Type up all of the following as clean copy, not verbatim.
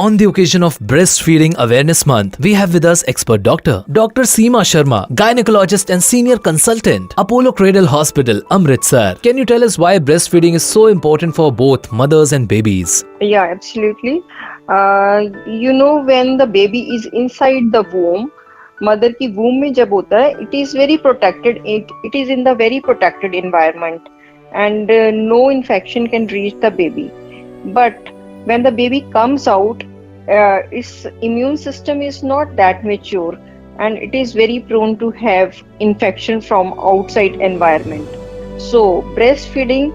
On the occasion of Breastfeeding Awareness Month, we have with us expert doctor, Dr. Seema Sharma, gynecologist and senior consultant, Apollo Cradle Hospital, Amritsar. Can you tell us why breastfeeding is so important for both mothers and babies? Yeah, absolutely. When the baby is inside the womb, mother की womb में जब होता है, it is very protected. It is in the very protected environment, and no infection can reach the baby. But when the baby comes out, its immune system is not that mature, and it is very prone to have infection from outside environment. So breastfeeding,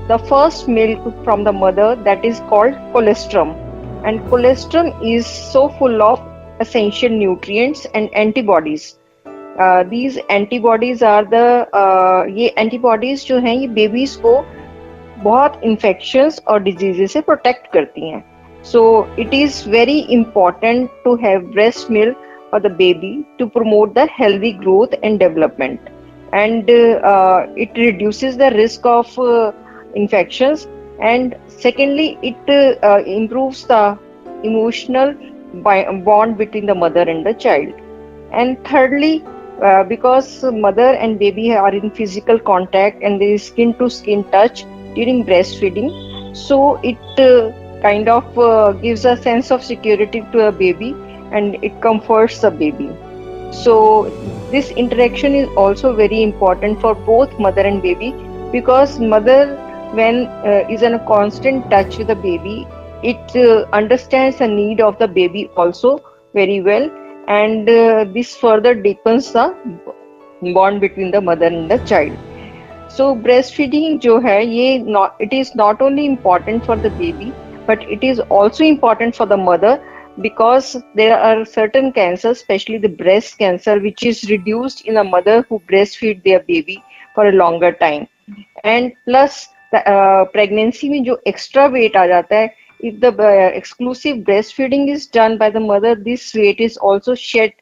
the first milk from the mother, that is called colostrum, and colostrum is so full of essential nutrients and antibodies. These antibodies are ये antibodies जो हैं ये babies को बहुत infections और diseases से protect करती हैं. So it is very important to have breast milk for the baby to promote the healthy growth and development, and it reduces the risk of infections, and secondly it improves the emotional bond between the mother and the child, and thirdly because mother and baby are in physical contact and there is skin to skin touch during breastfeeding, so it kind of gives a sense of security to a baby and it comforts the baby. So this interaction is also very important for both mother and baby, because mother when is in a constant touch with the baby, it understands the need of the baby also very well, and this further deepens the bond between the mother and the child. So breastfeeding जो है ये it is not only important for the baby, but it is also important for the mother, because there are certain cancers, especially the breast cancer, which is reduced in a mother who breastfeed their baby for a longer time. And plus the pregnancy में जो extra weight आ जाता है, if the exclusive breastfeeding is done by the mother, this weight is also shed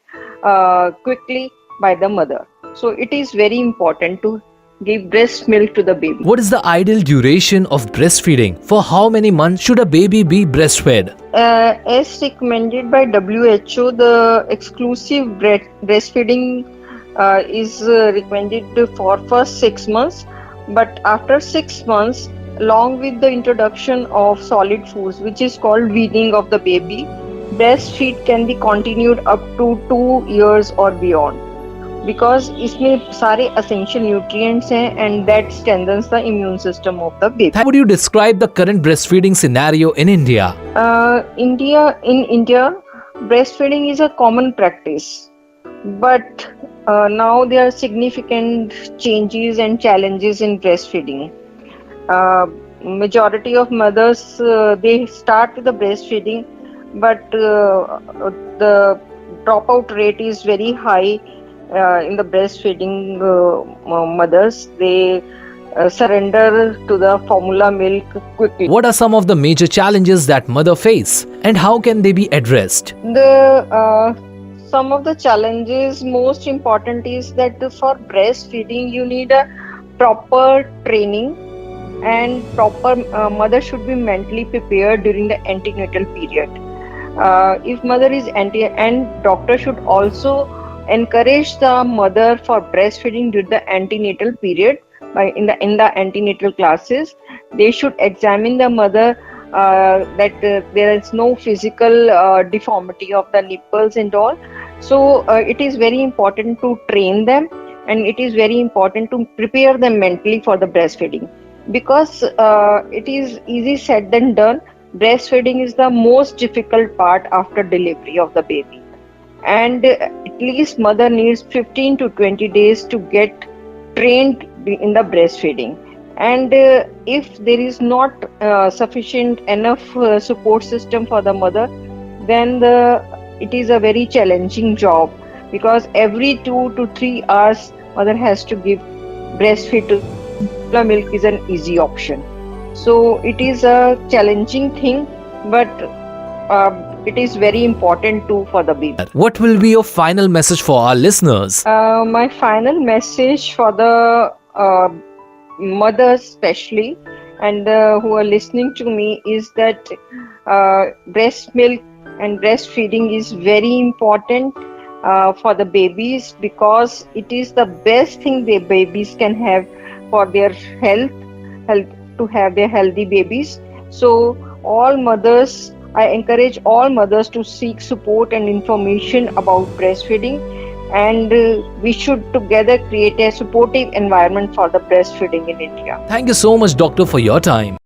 quickly by the mother. So it is very important to give breast milk to the baby. What is the ideal duration of breastfeeding? For how many months should a baby be breastfed? As recommended by WHO, the exclusive breastfeeding is recommended for first 6 months, but after 6 months, along with the introduction of solid foods, which is called weaning of the baby, breastfeed can be continued up to 2 years or beyond, because इसमें सारे essential nutrients हैं and that strengthens the immune system of the baby. How would you describe the current breastfeeding scenario in India? In India, breastfeeding is a common practice, but now there are significant changes and challenges in breastfeeding. Majority of mothers they start with the breastfeeding, but the dropout rate is very high in the breastfeeding mothers. They surrender to the formula milk quickly. What are some of the major challenges that mother face, and how can they be addressed? Some of the challenges, most important is that for breastfeeding you need a proper training, and proper mother should be mentally prepared during the antenatal period. If mother is and doctor should also encourage the mother for breastfeeding during the antenatal period. In the antenatal classes, they should examine the mother that there is no physical deformity of the nipples and all. So it is very important to train them, and it is very important to prepare them mentally for the breastfeeding, because it is easy said than done. Breastfeeding is the most difficult part after delivery of the baby, and at least mother needs 15 to 20 days to get trained in the breastfeeding. And if there is not sufficient enough support system for the mother, then it is a very challenging job, because every 2 to 3 hours mother has to give breastfeed to the milk is an easy option. So it is a challenging thing, but it is very important too for the baby. What will be your final message for our listeners? My final message for the mothers especially, and who are listening to me is that breast milk and breastfeeding is very important for the babies, because it is the best thing the babies can have for their health to have their healthy babies. So all mothers, I encourage all mothers to seek support and information about breastfeeding, and we should together create a supportive environment for the breastfeeding in India. Thank you so much, doctor, for your time.